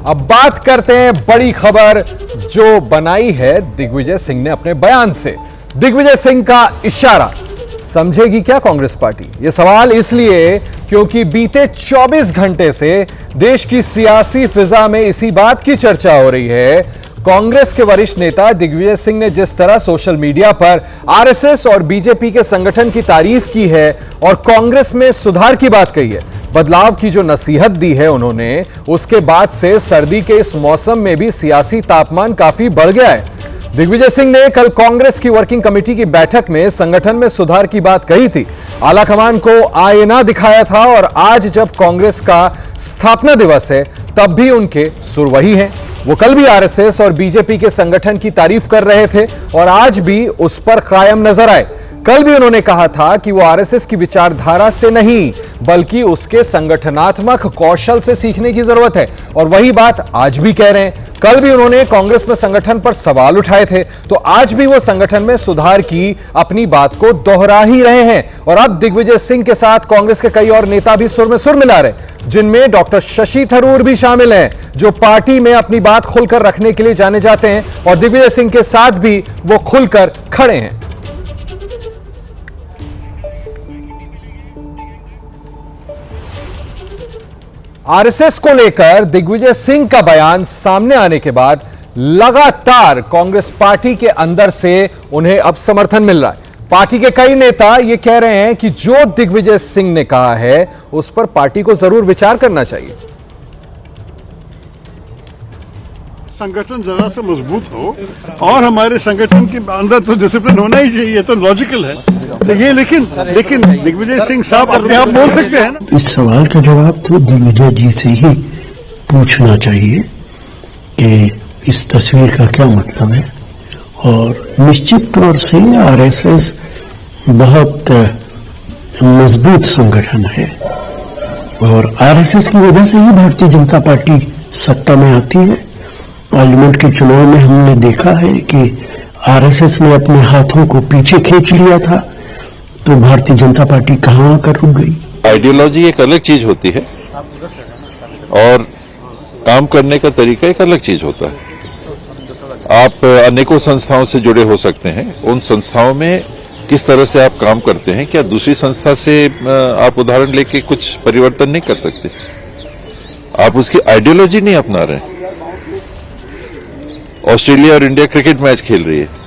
अब बात करते हैं बड़ी खबर जो बनाई है दिग्विजय सिंह ने अपने बयान से। दिग्विजय सिंह का इशारा, समझेगी क्या कांग्रेस पार्टी? यह सवाल इसलिए क्योंकि बीते 24 घंटे से देश की सियासी फिजा में इसी बात की चर्चा हो रही है। कांग्रेस के वरिष्ठ नेता दिग्विजय सिंह ने जिस तरह सोशल मीडिया पर आरएसएस और बीजेपी के संगठन की तारीफ की है और कांग्रेस में सुधार की बात कही है, बदलाव की जो नसीहत दी है उन्होंने, उसके बाद से सर्दी के इस मौसम में भी सियासी तापमान काफी बढ़ गया है। दिग्विजय सिंह ने कल कांग्रेस की वर्किंग कमेटी की बैठक में संगठन में सुधार की बात कही थी, आलाकमान को आईना दिखाया था और आज जब कांग्रेस का स्थापना दिवस है तब भी उनके सुर वही हैं। वो कल भी आरएसएस और बीजेपी के संगठन की तारीफ कर रहे थे और आज भी उस पर कायम नजर आए। कल भी उन्होंने कहा था कि वो आरएसएस की विचारधारा से नहीं बल्कि उसके संगठनात्मक कौशल से सीखने की जरूरत है और वही बात आज भी कह रहे हैं। कल भी उन्होंने कांग्रेस में संगठन पर सवाल उठाए थे तो आज भी वो संगठन में सुधार की अपनी बात को दोहरा ही रहे हैं। और अब दिग्विजय सिंह के साथ कांग्रेस के कई और नेता भी सुर में सुर मिला रहे, जिनमें डॉक्टर शशि थरूर भी शामिल हैं, जो पार्टी में अपनी बात खुलकर रखने के लिए जाने जाते हैं और दिग्विजय सिंह के साथ भी वो खुलकर खड़े हैं। आरएसएस को लेकर दिग्विजय सिंह का बयान सामने आने के बाद लगातार कांग्रेस पार्टी के अंदर से उन्हें अब समर्थन मिल रहा है। पार्टी के कई नेता ये कह रहे हैं कि जो दिग्विजय सिंह ने कहा है उस पर पार्टी को जरूर विचार करना चाहिए। संगठन जरा से मजबूत हो और हमारे संगठन के अंदर तो डिसिप्लिन होना ही चाहिए, तो लॉजिकल है। तो ये लेकिन दिग्विजय सिंह साहब अपने आप बोल सकते हैं ना। इस सवाल का जवाब तो दिग्विजय जी से ही पूछना चाहिए कि इस तस्वीर का क्या मतलब है। और निश्चित तौर से आरएसएस बहुत मजबूत संगठन है और आरएसएस की वजह से ही भारतीय जनता पार्टी सत्ता में आती है। पार्लियामेंट के चुनाव में हमने देखा है कि आरएसएस ने अपने हाथों को पीछे खींच लिया था तो भारतीय जनता पार्टी कहां आकर रुक गई। आइडियोलॉजी एक अलग चीज होती है और काम करने का तरीका एक अलग चीज होता है। आप अनेकों संस्थाओं से जुड़े हो सकते हैं, उन संस्थाओं में किस तरह से आप काम करते हैं, क्या दूसरी संस्था से आप उदाहरण लेके कुछ परिवर्तन नहीं कर सकते? आप उसकी आइडियोलॉजी नहीं अपना रहे हैं। ऑस्ट्रेलिया और इंडिया क्रिकेट मैच खेल रही है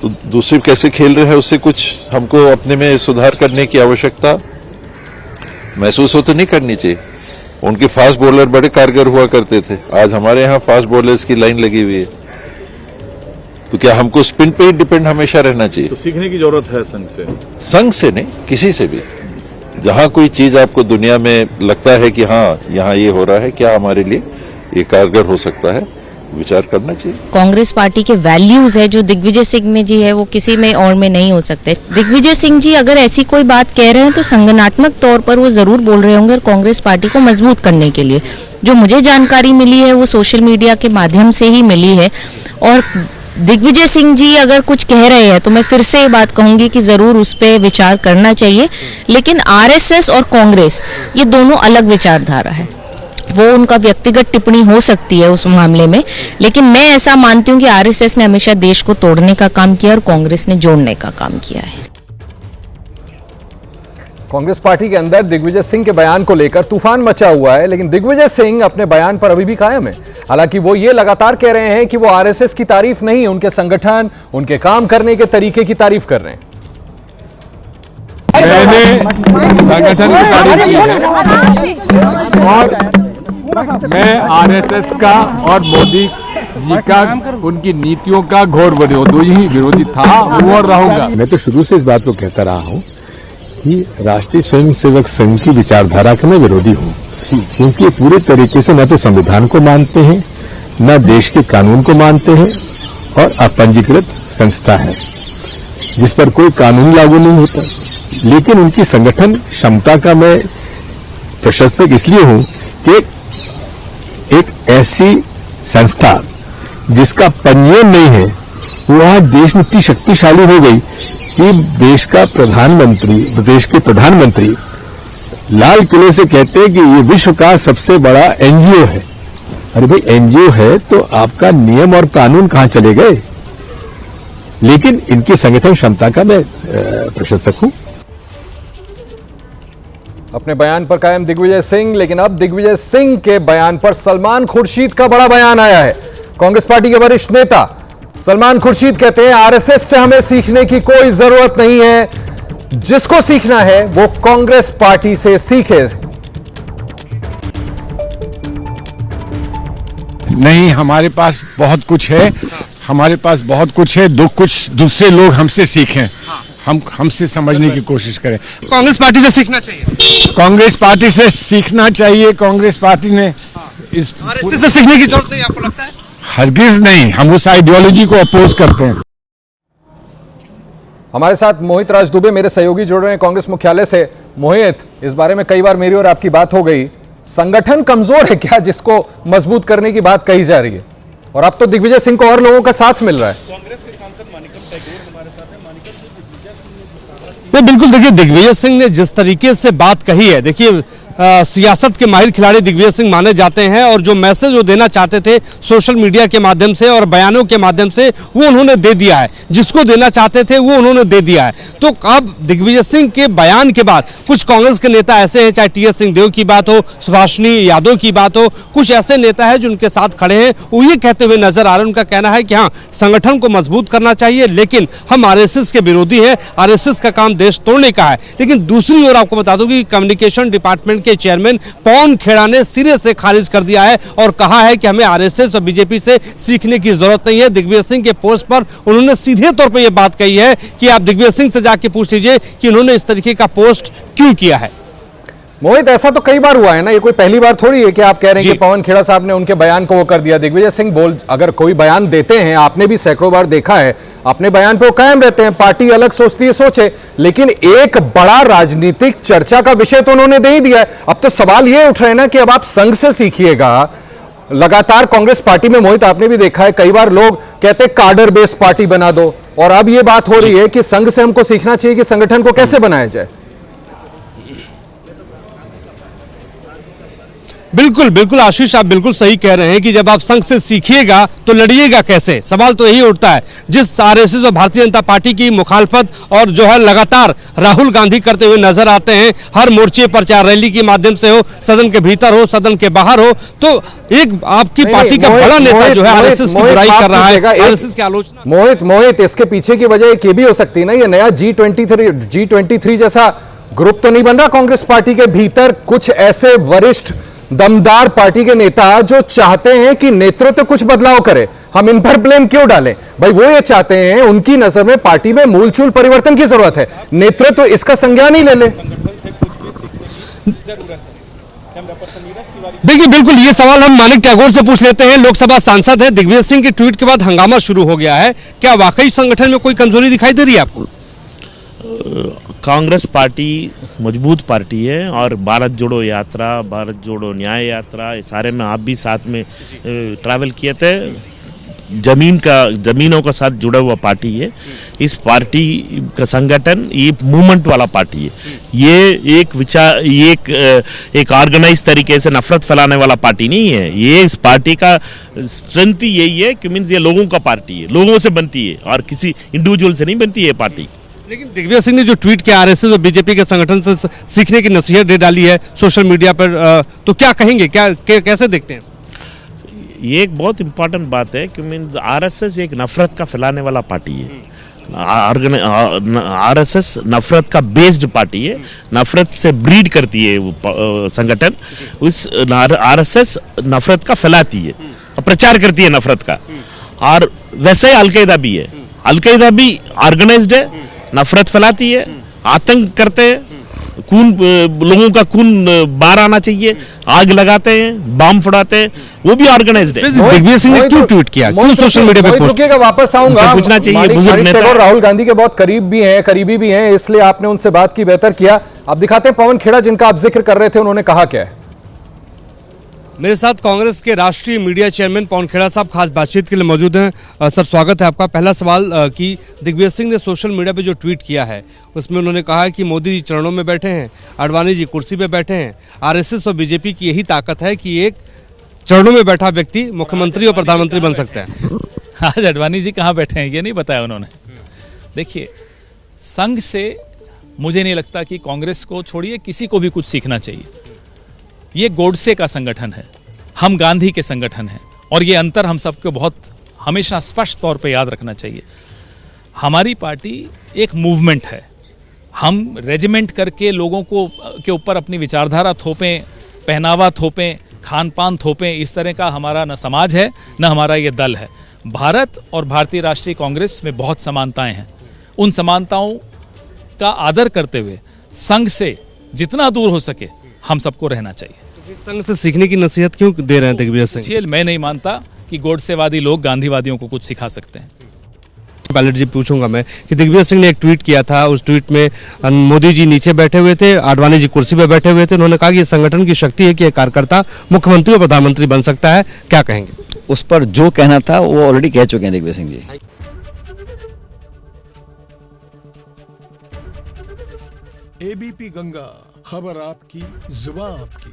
तो दूसरी कैसे खेल रहे हैं उससे कुछ हमको अपने में सुधार करने की आवश्यकता महसूस हो तो नहीं करनी चाहिए। उनके फास्ट बॉलर बड़े कारगर हुआ करते थे, आज हमारे यहाँ फास्ट बॉलर्स की लाइन लगी हुई है। तो क्या हमको स्पिन पे ही डिपेंड हमेशा रहना चाहिए? तो सीखने की जरूरत है संघ से नहीं, किसी से भी। जहां कोई चीज आपको दुनिया में लगता है कि हाँ यहाँ ये हो रहा है, क्या हमारे लिए ये कारगर हो सकता है, विचार करना चाहिए। कांग्रेस पार्टी के वैल्यूज है जो दिग्विजय सिंह में जी है वो किसी में और में नहीं हो सकते। दिग्विजय सिंह जी अगर ऐसी कोई बात कह रहे हैं तो संगठनात्मक तौर पर वो जरूर बोल रहे होंगे और कांग्रेस पार्टी को मजबूत करने के लिए। जो मुझे जानकारी मिली है वो सोशल मीडिया के माध्यम से ही मिली है और दिग्विजय सिंह जी अगर कुछ कह रहे हैं तो मैं फिर से ये बात कहूंगी कि जरूर उस पर विचार करना चाहिए। लेकिन आरएसएस और कांग्रेस ये दोनों अलग विचारधारा है, वो उनका व्यक्तिगत टिप्पणी हो सकती है उस मामले में, लेकिन मैं ऐसा मानती हूं कि आरएसएस ने हमेशा देश को तोड़ने का काम किया और कांग्रेस ने जोड़ने का काम किया है। कांग्रेस पार्टी के अंदर दिग्विजय सिंह के बयान को लेकर तूफान मचा हुआ है, लेकिन दिग्विजय सिंह अपने बयान पर अभी भी कायम है। हालांकि वो ये लगातार कह रहे हैं कि वो आरएसएस की तारीफ नहीं, उनके संगठन, उनके काम करने के तरीके की तारीफ कर रहे हैं। मैंने संगठन की तारीफ की है और मैं आरएसएस का और मोदी जी का उनकी नीतियों का घोर विरोधी था, हूं और रहूंगा। मैं तो शुरू से इस बात को कहता रहा हूं कि राष्ट्रीय स्वयंसेवक संघ की विचारधारा का मैं विरोधी हूं, क्योंकि ये पूरे तरीके से न तो संविधान को मानते हैं, न देश के कानून को मानते हैं और अपंजीकृत संस्था है जिस पर कोई कानून लागू नहीं होता। लेकिन उनकी संगठन क्षमता का मैं प्रशंसक इसलिए हूं कि एक ऐसी संस्था जिसका पंजीयन नहीं है वो आज देश में इतनी शक्तिशाली हो गई कि देश के प्रधानमंत्री लाल किले से कहते हैं कि ये विश्व का सबसे बड़ा एनजीओ है अरे भाई एनजीओ है तो आपका नियम और कानून कहां चले गए? लेकिन इनकी संगठन क्षमता का मैं प्रशंसक हूं। अपने बयान पर कायम दिग्विजय सिंह, लेकिन अब दिग्विजय सिंह के बयान पर सलमान खुर्शीद का बड़ा बयान आया है। कांग्रेस पार्टी के वरिष्ठ नेता सलमान खुर्शीद कहते हैं आरएसएस से हमें सीखने की कोई जरूरत नहीं है, जिसको सीखना है वो कांग्रेस पार्टी से सीखे। नहीं, हमारे पास बहुत कुछ है, हमारे पास बहुत कुछ है, कुछ दूसरे लोग हमसे सीखें, हमसे समझने की कोशिश करें। कांग्रेस पार्टी से सीखना चाहिए, कांग्रेस पार्टी से सीखना चाहिए। कांग्रेस पार्टी ने इस आरएसएस से सीखने की जरूरत नहीं, आपको लगता है? हरगिज नहीं, हम उस आइडियोलॉजी को अपोज करते हैं। हमारे साथ मोहित राज दुबे मेरे सहयोगी जुड़ रहे हैं कांग्रेस मुख्यालय से। मोहित, इस बारे में कई बार मेरी और आपकी बात हो गई, संगठन कमजोर है क्या जिसको मजबूत करने की बात कही जा रही है? और अब तो दिग्विजय सिंह को और लोगों का साथ मिल रहा है। कांग्रेस के सांसद मानिकम टैगोर हमारे साथ हैं। मानिकम, बिल्कुल, देखिए दिग्विजय सिंह ने जिस तरीके से बात कही है, देखिए सियासत के माहिर खिलाड़ी दिग्विजय सिंह माने जाते हैं और जो मैसेज वो देना चाहते थे सोशल मीडिया के माध्यम से और बयानों के माध्यम से वो उन्होंने दे दिया है, जिसको देना चाहते थे वो उन्होंने दे दिया है। तो अब दिग्विजय सिंह के बयान के बाद कुछ कांग्रेस के नेता ऐसे हैं, चाहे टीएस सिंहदेव की बात हो, सुभाषिनी यादव की बात हो, कुछ ऐसे नेता हैं जिनके साथ खड़े हैं, वो ये कहते हुए नजर आ रहे हैं, उनका कहना है कि हाँ, संगठन को मजबूत करना चाहिए, लेकिन हम आरएसएस के विरोधी हैं, आरएसएस का काम देश तोड़ने का है। लेकिन दूसरी ओर आपको बता दूं कि कम्युनिकेशन डिपार्टमेंट के चेयरमैन पवन खेड़ा ने सिरे से खारिज कर दिया है और कहा है कि हमें आरएसएस और बीजेपी से सीखने की जरूरत नहीं है। दिग्विजय सिंह के पोस्ट पर उन्होंने सीधे तौर पर यह बात कही है कि आप दिग्विजय सिंह से जाके पूछ लीजिए कि उन्होंने इस तरीके का पोस्ट क्यों किया है। मोहित, ऐसा तो कई बार हुआ है ना, ये कोई पहली बार थोड़ी है कि आप कह रहे हैं कि पवन खेड़ा साहब ने उनके बयान को वो कर दिया। दिग्विजय सिंह अगर कोई बयान देते हैं, आपने भी सैकड़ों बार देखा है, अपने बयान पे वो कायम रहते हैं, पार्टी अलग सोचती है सोचे, लेकिन एक बड़ा राजनीतिक चर्चा का विषय तो उन्होंने दे ही दिया है। अब तो सवाल ये उठ रहे हैं ना कि अब आप संघ से सीखिएगा। लगातार कांग्रेस पार्टी में, मोहित आपने भी देखा है, कई बार लोग कहते हैं कार्डर बेस्ड पार्टी बना दो, और अब ये बात हो रही है कि संघ से हमको सीखना चाहिए कि संगठन को कैसे बनाया जाए। बिल्कुल बिल्कुल आशीष, आप बिल्कुल सही कह रहे हैं कि जब आप संघ से सीखिएगा तो लड़िएगा कैसे, सवाल तो यही उठता है। जिस आरएसएस और भारतीय जनता पार्टी की मुखालफत और जो है लगातार राहुल गांधी करते हुए नजर आते हैं, हर मोर्चे पर, चाहे रैली के माध्यम से हो, सदन के भीतर हो, सदन के बाहर हो, तो एक आपकी पार्टी का बड़ा नेता जो है आरएसएस की बुराई कर रहा है, आरएसएस की आलोचना। मोहित, इसके पीछे की वजह एक ये भी हो सकती है ना, ये नया G23 जैसा ग्रुप तो नहीं बन रहा कांग्रेस पार्टी के भीतर? कुछ ऐसे वरिष्ठ दमदार पार्टी के नेता जो चाहते हैं कि नेतृत्व कुछ बदलाव करे, हम इन पर ब्लेम क्यों डालें? भाई वो ये चाहते हैं, उनकी नजर में पार्टी में मूलचूल परिवर्तन की जरूरत है, नेतृत्व इसका संज्ञान ही ले ले। देखिए बिल्कुल, ये सवाल हम मानिक टैगोर से पूछ लेते हैं, लोकसभा सांसद हैं। दिग्विजय सिंह के ट्वीट के बाद हंगामा शुरू हो गया है, क्या वाकई संगठन में कोई कमजोरी दिखाई दे रही है आपको? कांग्रेस पार्टी मजबूत पार्टी है और भारत जोड़ो यात्रा, भारत जोड़ो न्याय यात्रा, इस सारे में आप भी साथ में ट्रैवल किए थे। जमीनों का साथ जुड़ा हुआ पार्टी है। इस पार्टी का संगठन ये मूवमेंट वाला पार्टी है। ये एक ऑर्गेनाइज तरीके से नफरत फैलाने वाला पार्टी नहीं है। ये इस पार्टी का स्ट्रेंथ यही है कि मीन्स ये लोगों का पार्टी है, लोगों से बनती है और किसी इंडिविजुअल से नहीं बनती है पार्टी। लेकिन दिग्विजय सिंह ने जो ट्वीट किया, आरएसएस और बीजेपी के संगठन से सीखने की नसीहत दे डाली है सोशल मीडिया पर, तो क्या कहेंगे, कैसे देखते हैं? ये एक बहुत इंपॉर्टेंट बात है कि मीन्स आरएसएस एक नफरत का फैलाने वाला पार्टी है। आरएसएस नफरत का बेस्ड पार्टी है, नफरत से ब्रीड करती है वो संगठन। उस आरएसएस नफरत का फैलाती है और प्रचार करती है नफरत का। और वैसे ही अलकायदा भी है, अलकायदा भी ऑर्गेनाइज्ड है, नफरत फैलाती है, आतंक करते हैं, लोगों का खून बाहर आना चाहिए, आग लगाते हैं, बम फोड़ाते हैं, वो भी ऑर्गेनाइज्ड है। दिग्विजय सिंह ने क्यों ट्वीट किया, क्यों सोशल मीडिया पे पोस्ट किया? वापस आऊंगा, पूछना चाहिए। बुजुर्ग नेता राहुल गांधी के बहुत करीबी भी हैं, इसलिए आपने उनसे बात की, बेहतर किया। आप दिखाते हैं पवन खेड़ा जिनका आप जिक्र कर रहे थे, उन्होंने कहा क्या है। मेरे साथ कांग्रेस के राष्ट्रीय मीडिया चेयरमैन पवन खेड़ा साहब खास बातचीत के लिए मौजूद हैं। सर, स्वागत है आपका। पहला सवाल कि दिग्विजय सिंह ने सोशल मीडिया पे जो ट्वीट किया है उसमें उन्होंने कहा है कि मोदी जी चरणों में बैठे हैं, अडवाणी जी कुर्सी पे बैठे हैं, आरएसएस और बीजेपी की यही ताकत है कि एक चरणों में बैठा व्यक्ति मुख्यमंत्री और प्रधानमंत्री बन सकता है। आज अडवाणी जी कहाँ बैठे हैं ये नहीं बताया उन्होंने। देखिए, संघ से मुझे नहीं लगता कि कांग्रेस को छोड़िए किसी को भी कुछ सीखना चाहिए। ये गोडसे का संगठन है, हम गांधी के संगठन हैं, और ये अंतर हम सबको बहुत हमेशा स्पष्ट तौर पे याद रखना चाहिए। हमारी पार्टी एक मूवमेंट है। हम रेजिमेंट करके लोगों को के ऊपर अपनी विचारधारा थोपें, पहनावा थोपें, खान पान थोपें, इस तरह का हमारा न समाज है न हमारा ये दल है। भारत और भारतीय राष्ट्रीय कांग्रेस में बहुत समानताएं हैं। उन समानताओं का आदर करते हुए संघ से जितना दूर हो सके हम सबको रहना चाहिए। संघ से सीखने की नसीहत क्यों दे रहे हैं दिग्विजय सिंह? मैं नहीं मानता कि गोडसेवादी लोग गांधीवादियों को कुछ सिखा सकते हैं। पायलट जी पूछूंगा मैं कि दिग्विजय सिंह ने एक ट्वीट किया था, उस ट्वीट में मोदी जी नीचे बैठे हुए थे, आडवाणी जी कुर्सी पर बैठे हुए थे। उन्होंने कहा कि ये संगठन की शक्ति है कि एक कार्यकर्ता मुख्यमंत्री और प्रधानमंत्री बन सकता है। क्या कहेंगे? उस पर जो कहना था वो ऑलरेडी कह चुके हैं दिग्विजय सिंह जी। एबीपी गंगा, खबर आपकी, जुबान आपकी।